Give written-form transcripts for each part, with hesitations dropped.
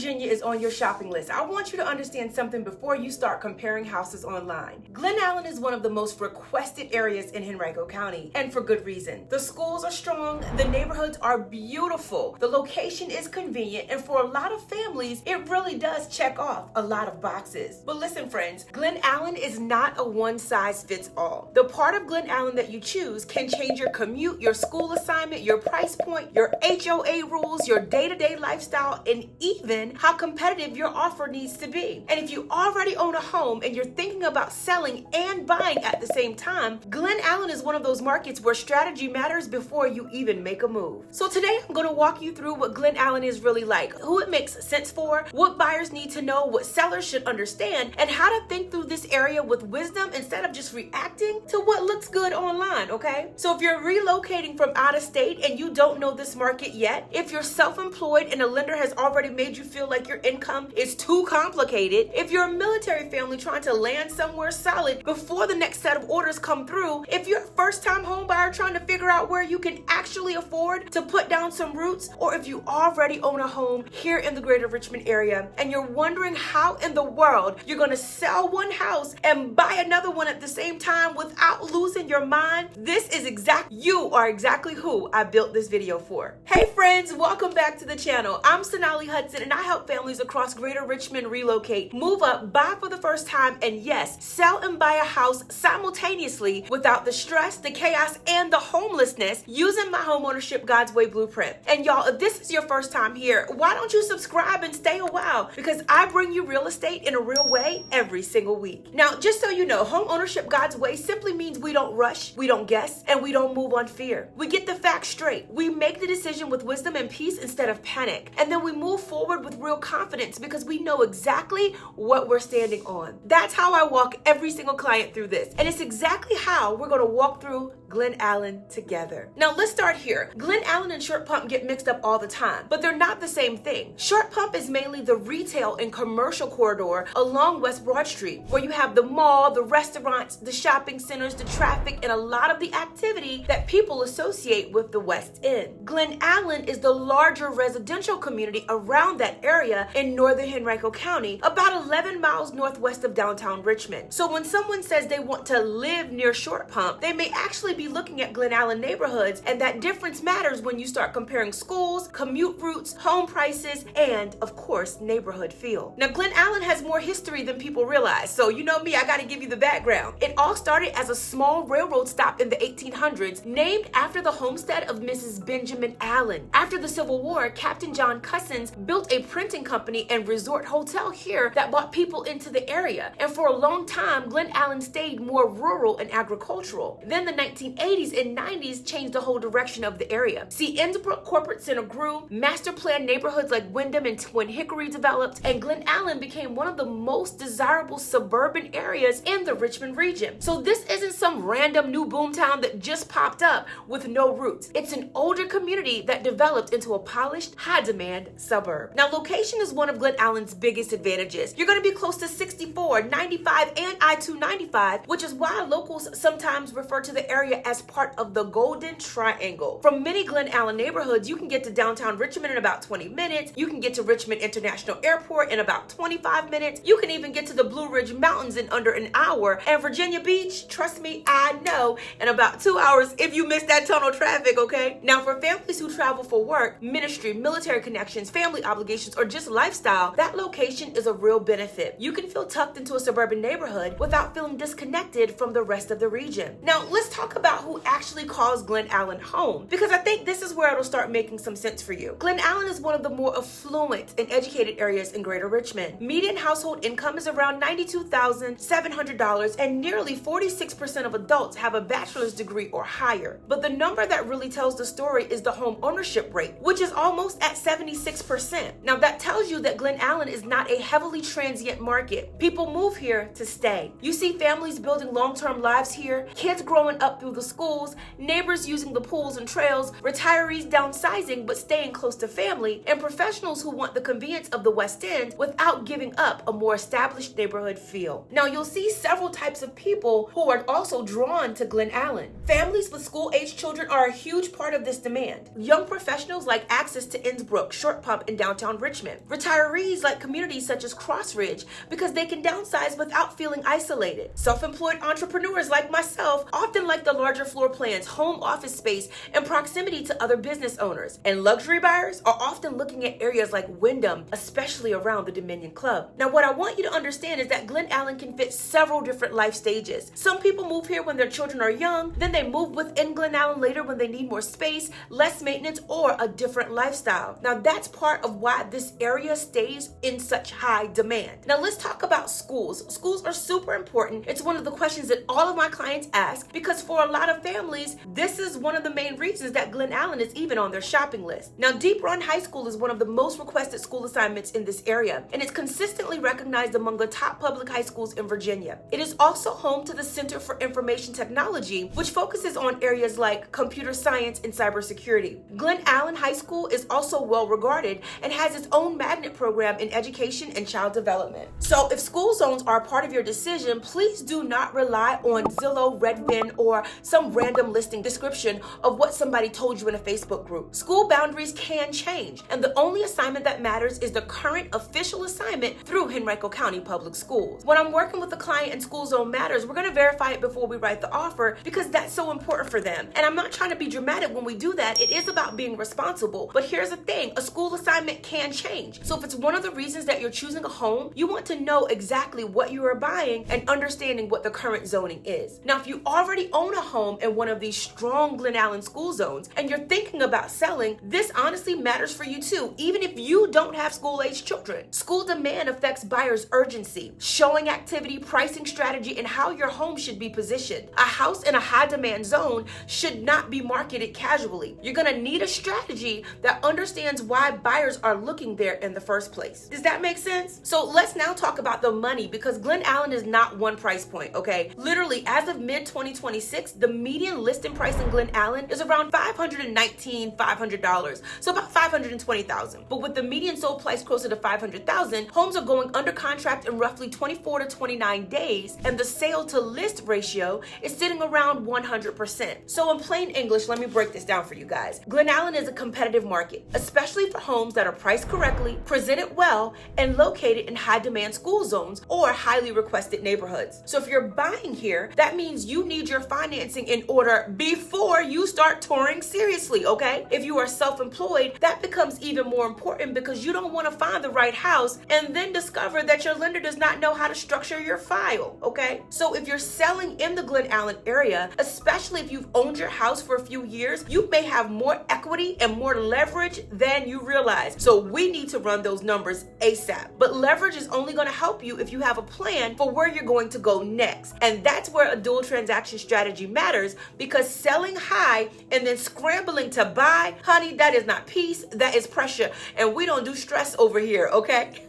Virginia is on your shopping list, I want you to understand something before you start comparing houses online. Glen Allen is one of the most requested areas in Henrico County, and for good reason. The schools are strong, the neighborhoods are beautiful, the location is convenient, and for a lot of families, it really does check off a lot of boxes. But listen, friends, Glen Allen is not a one-size-fits-all. The part of Glen Allen that you choose can change your commute, your school assignment, your price point, your HOA rules, your day-to-day lifestyle, and even how competitive your offer needs to be. And if you already own a home and you're thinking about selling and buying at the same time, Glen Allen is one of those markets where strategy matters before you even make a move. So today I'm going to walk you through what Glen Allen is really like, who it makes sense for, what buyers need to know, what sellers should understand, and how to think through this area with wisdom instead of just reacting to what looks good online, okay? So if you're relocating from out of state and you don't know this market yet, if you're self-employed and a lender has already made you feel like your income is too complicated, if you're a military family trying to land somewhere solid before the next set of orders come through, if you're a first-time home buyer trying to figure out where you can actually afford to put down some roots, or if you already own a home here in the greater Richmond area and you're wondering how in the world you're going to sell one house and buy another one at the same time without losing your mind, you are exactly who I built this video for. Hey friends, welcome back to the channel. I'm Sonali Hutson and I help families across greater Richmond relocate, move up, buy for the first time, and yes, sell and buy a house simultaneously without the stress, the chaos, and the homelessness using my Homeownership God's Way blueprint. And y'all, if this is your first time here, why don't you subscribe and stay a while? Because I bring you real estate in a real way every single week. Now, just so you know, Homeownership God's Way simply means we don't rush, we don't guess, and we don't move on fear. We get the facts straight. We make the decision with wisdom and peace instead of panic. And then we move forward with real confidence because we know exactly what we're standing on. That's how I walk every single client through this. And it's exactly how we're going to walk through Glen Allen together. Now let's start here. Glen Allen and Short Pump get mixed up all the time, but they're not the same thing. Short Pump is mainly the retail and commercial corridor along West Broad Street, where you have the mall, the restaurants, the shopping centers, the traffic, and a lot of the activity that people associate with the West End. Glen Allen is the larger residential community around that area in northern Henrico County, about 11 miles northwest of downtown Richmond. So when someone says they want to live near Short Pump, they may actually be looking at Glen Allen neighborhoods, and that difference matters when you start comparing schools, commute routes, home prices, and of course, neighborhood feel. Now, Glen Allen has more history than people realize, so you know me, I gotta give you the background. It all started as a small railroad stop in the 1800s, named after the homestead of Mrs. Benjamin Allen. After the Civil War, Captain John Cousins built a printing company and resort hotel here that brought people into the area, and for a long time, Glen Allen stayed more rural and agricultural. Then the 1980s and 90s changed the whole direction of the area. See, Innsbrook Corporate Center grew, master planned neighborhoods like Wyndham and Twin Hickory developed, and Glen Allen became one of the most desirable suburban areas in the Richmond region. So this isn't some random new boomtown that just popped up with no roots. It's an older community that developed into a polished, high-demand suburb. Now, location is one of Glen Allen's biggest advantages. You're going to be close to 64, 95, and I-295, which is why locals sometimes refer to the area as part of the Golden Triangle. From many Glen Allen neighborhoods, you can get to downtown Richmond in about 20 minutes. You can get to Richmond International Airport in about 25 minutes. You can even get to the Blue Ridge Mountains in under an hour. And Virginia Beach, trust me, I know, in about 2 hours if you miss that tunnel traffic, okay? Now, for families who travel for work, ministry, military connections, family obligations, or just lifestyle, that location is a real benefit. You can feel tucked into a suburban neighborhood without feeling disconnected from the rest of the region. Now, let's talk about who actually calls Glen Allen home, because I think this is where it'll start making some sense for you. Glen Allen is one of the more affluent and educated areas in greater Richmond. Median household income is around $92,700, and nearly 46% of adults have a bachelor's degree or higher. But the number that really tells the story is the home ownership rate, which is almost at 76%. Now, that tells you that Glen Allen is not a heavily transient market. People move here to stay. You see families building long-term lives here, kids growing up through the schools, neighbors using the pools and trails, retirees downsizing but staying close to family, and professionals who want the convenience of the West End without giving up a more established neighborhood feel. Now, you'll see several types of people who are also drawn to Glen Allen. Families with school-age children are a huge part of this demand. Young professionals like access to Innsbrook, Short Pump, and downtown Richmond Richmond. Retirees like communities such as Crossridge because they can downsize without feeling isolated. Self-employed entrepreneurs like myself often like the larger floor plans, home office space, and proximity to other business owners. And luxury buyers are often looking at areas like Wyndham, especially around the Dominion Club. Now, what I want you to understand is that Glen Allen can fit several different life stages. Some people move here when their children are young, then they move within Glen Allen later when they need more space, less maintenance, or a different lifestyle. Now, that's part of why this area stays in such high demand. Now, let's talk about schools. Schools are super important. It's one of the questions that all of my clients ask because for a lot of families, this is one of the main reasons that Glen Allen is even on their shopping list. Now, Deep Run High School is one of the most requested school assignments in this area, and it's consistently recognized among the top public high schools in Virginia. It is also home to the Center for Information Technology, which focuses on areas like computer science and cybersecurity. Glen Allen High School is also well regarded and has its own magnet program in education and child development. So if school zones are a part of your decision, please do not rely on Zillow, Redfin, or some random listing description of what somebody told you in a Facebook group. School boundaries can change, and the only assignment that matters is the current official assignment through Henrico County Public Schools. When I'm working with a client and school zone matters, we're going to verify it before we write the offer because that's so important for them. And I'm not trying to be dramatic when we do that. It is about being responsible. But here's the thing, a school assignment can change. So if it's one of the reasons that you're choosing a home, you want to know exactly what you are buying and understanding what the current zoning is. Now, if you already own a home in one of these strong Glen Allen school zones and you're thinking about selling, this honestly matters for you too, even if you don't have school-age children. School demand affects buyers' urgency, showing activity, pricing strategy, and how your home should be positioned. A house in a high-demand zone should not be marketed casually. You're gonna need a strategy that understands why buyers are looking there in the first place. Does that make sense? So let's now talk about the money because Glen Allen is not one price point, okay? Literally, as of mid-2026, the median listing price in Glen Allen is around $519,500, so about $520,000. But with the median sold price closer to $500,000, homes are going under contract in roughly 24 to 29 days, and the sale to list ratio is sitting around 100%. So in plain English, let me break this down for you guys. Glen Allen is a competitive market, especially for homes that are priced correctly, presented well, and located in high demand school zones or highly requested neighborhoods. So if you're buying here, that means you need your financing in order before you start touring seriously, okay? If you are self-employed, that becomes even more important because you don't want to find the right house and then discover that your lender does not know how to structure your file, okay? So if you're selling in the Glen Allen area, especially if you've owned your house for a few years, you may have more equity and more leverage than you realize. So we need to run those numbers ASAP. But leverage is only going to help you if you have a plan for where you're going to go next. And that's where a dual transaction strategy matters because selling high and then scrambling to buy, honey, that is not peace, that is pressure. And we don't do stress over here, okay?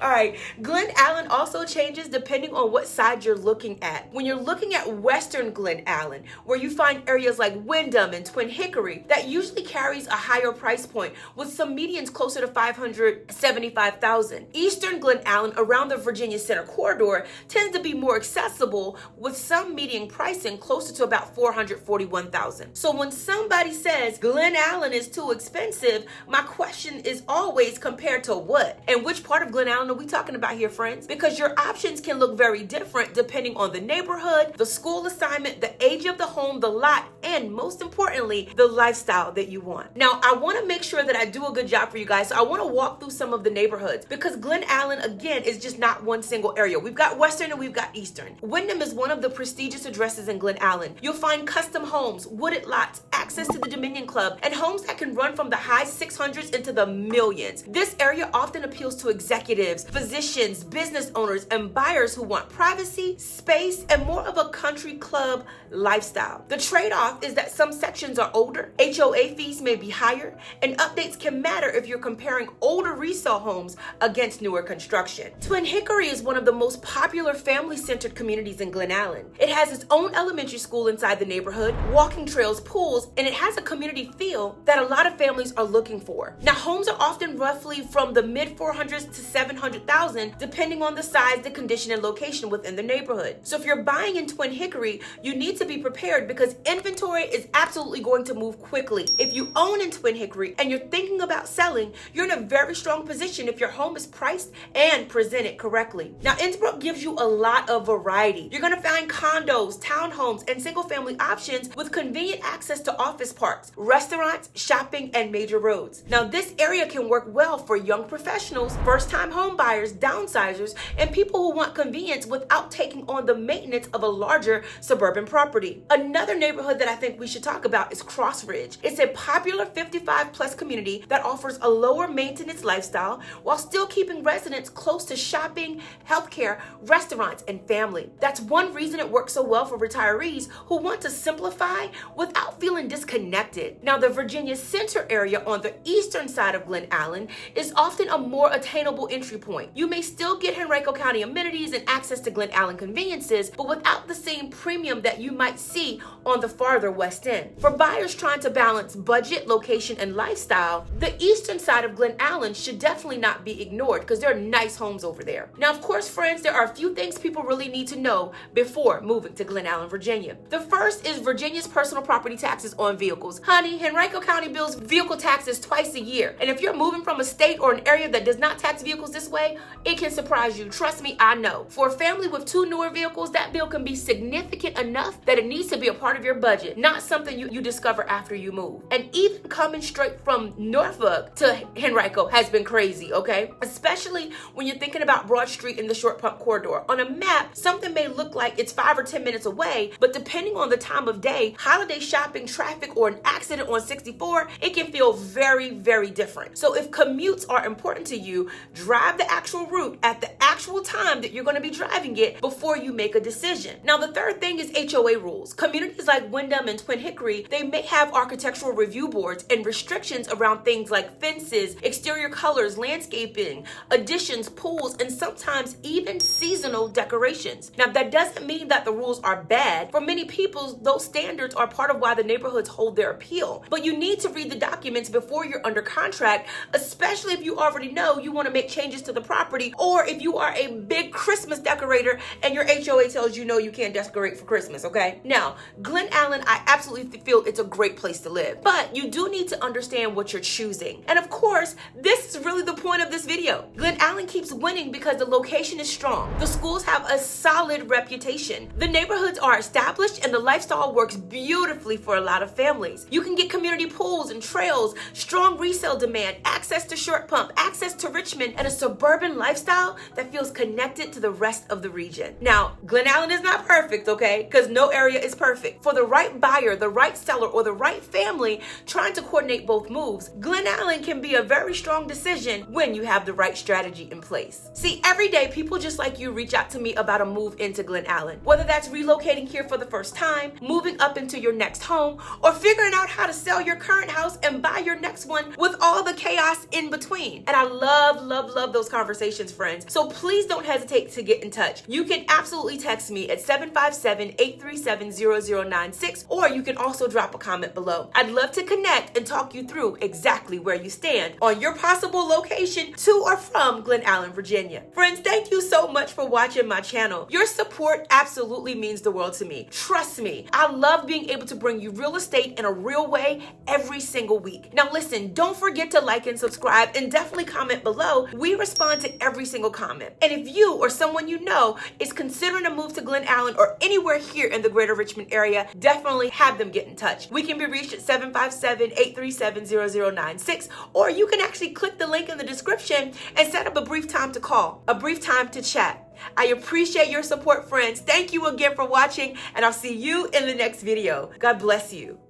All right, Glen Allen also changes depending on what side you're looking at. When you're looking at Western Glen Allen, where you find areas like Wyndham and Twin Hickory, that usually carries a higher price point with some medians closer to $575,000. Eastern Glen Allen around the Virginia Center corridor tends to be more accessible with some median pricing closer to about $441,000. So when somebody says Glen Allen is too expensive, my question is always compared to what? And which part of Glen Allen are we talking about here, friends? Because your options can look very different depending on the neighborhood, the school assignment, the age of the home, the lot, and most importantly, the lifestyle that you want. Now, I want to make sure that I do a good job for you guys, so I want to walk through some of the neighborhoods because Glen Allen, again, is just not one single area. We've got Western and we've got Eastern. Wyndham is one of the prestigious addresses in Glen Allen. You'll find custom homes, wooded lots, access to the Dominion Club, and homes that can run from the high 600s into the millions. This area often appeals to executives, physicians, business owners, and buyers who want privacy, space, and more of a country club lifestyle. The trade-off is that some sections are older, HOA fees may be higher, and updates can matter if you're comparing older resale homes against newer construction. Twin Hickory is one of the most popular family-centered communities in Glen Allen. It has its own elementary school inside the neighborhood, walking trails, pools, and it has a community feel that a lot of families are looking for. Now, homes are often roughly from the mid-400s to $700,000 depending on the size, the condition, and location within the neighborhood. So if you're buying in Twin Hickory, you need to be prepared because inventory is absolutely going to move quickly. If you own in Twin Hickory and you're thinking about selling, you're in a very strong position if your home is priced and presented correctly. Now, Innsbrook gives you a lot of variety. You're going to find condos, townhomes, and single-family options with convenient access to office parks, restaurants, shopping, and major roads. Now, this area can work well for young professionals, first-time home buyers, downsizers, and people who want convenience without taking on the maintenance of a larger suburban property. Another neighborhood that I think we should talk about is Crossridge. It's a popular 55-plus community that offers a lower maintenance lifestyle while still keeping residents close to shopping, healthcare, restaurants, and family. That's one reason it works so well for retirees who want to simplify without feeling disconnected. Now, the Virginia Center area on the eastern side of Glen Allen is often a more attainable entry point. You may still get Henrico County amenities and access to Glen Allen conveniences, but without the same premium that you might see on the farther west end. For buyers trying to balance budget, location, and lifestyle, the eastern side of Glen Allen should definitely not be ignored because there are nice homes over there. Now, of course, friends, there are a few things people really need to know before moving to Glen Allen, Virginia. The first is Virginia's personal property taxes on vehicles. Honey, Henrico County bills vehicle taxes twice a year. And if you're moving from a state or an area that does not tax vehicles this way, it can surprise you. Trust me, I know. For a family with 2 newer vehicles, that bill can be significant enough that it needs to be a part of your budget, not something you discover after you move. And even coming straight from Norfolk to Henrico has been crazy, okay? Especially when you're thinking about Broad Street in the Short Pump Corridor. On a map, something may look like it's 5 or 10 minutes away, but depending on the time of day, holiday shopping, traffic, or an accident on 64, it can feel very, very different. So if commutes are important to you, drive the actual route at the actual time that you're going to be driving it before you make a decision. Now, the third thing is HOA rules. Communities like Wyndham and Twin Hickory, they may have architectural review boards and restrictions around things like fences, exterior colors, landscaping, additions, pools, and sometimes even seasonal decorations. Now, that doesn't mean that the rules are bad. For many people, those standards are part of why the neighborhoods hold their appeal. But you need to read the documents before you're under contract, especially if you already know you want to make changes to the property, or if you are a big Christmas decorator and your HOA tells you no, you can't decorate for Christmas, okay? Now, Glen Allen, I absolutely feel it's a great place to live, but you do need to understand what you're choosing. And of course, this is really the point of this video. Glen Allen keeps winning because the location is strong. The schools have a solid reputation. The neighborhoods are established and the lifestyle works beautifully for a lot of families. You can get community pools and trails, strong resale demand, access to Short Pump, access to Richmond, and a suburban lifestyle that feels connected to the rest of the region. Now, Glen Allen is not perfect, okay? Because no area is perfect. For the right buyer, the right seller, or the right family trying to coordinate both moves, Glen Allen can be a very strong decision when you have the right strategy in place. See, every day people just like you reach out to me about a move into Glen Allen, whether that's relocating here for the first time, moving up into your next home, or figuring out how to sell your current house and buy your next one with all the chaos in between. And I love, love, love those conversations, friends. So please don't hesitate to get in touch. You can absolutely text me at 757-837-0096, or you can also drop a comment below. I'd love to connect and talk you through exactly where you stand on your possible location to or from Glen Allen, Virginia. Friends, thank you so much for watching my channel. Your support absolutely means the world to me. Trust me, I love being able to bring you real estate in a real way every single week. Now listen, don't forget to like and subscribe, and definitely comment below. We respond to every single comment. And if you or someone you know is considering a move to Glen Allen or anywhere here in the greater Richmond area, definitely have them get in touch. We can be reached at 757-837-0096, or you can actually click the link in the description and set up a brief time to call, a brief time to chat. I appreciate your support, friends. Thank you again for watching, and I'll see you in the next video. God bless you.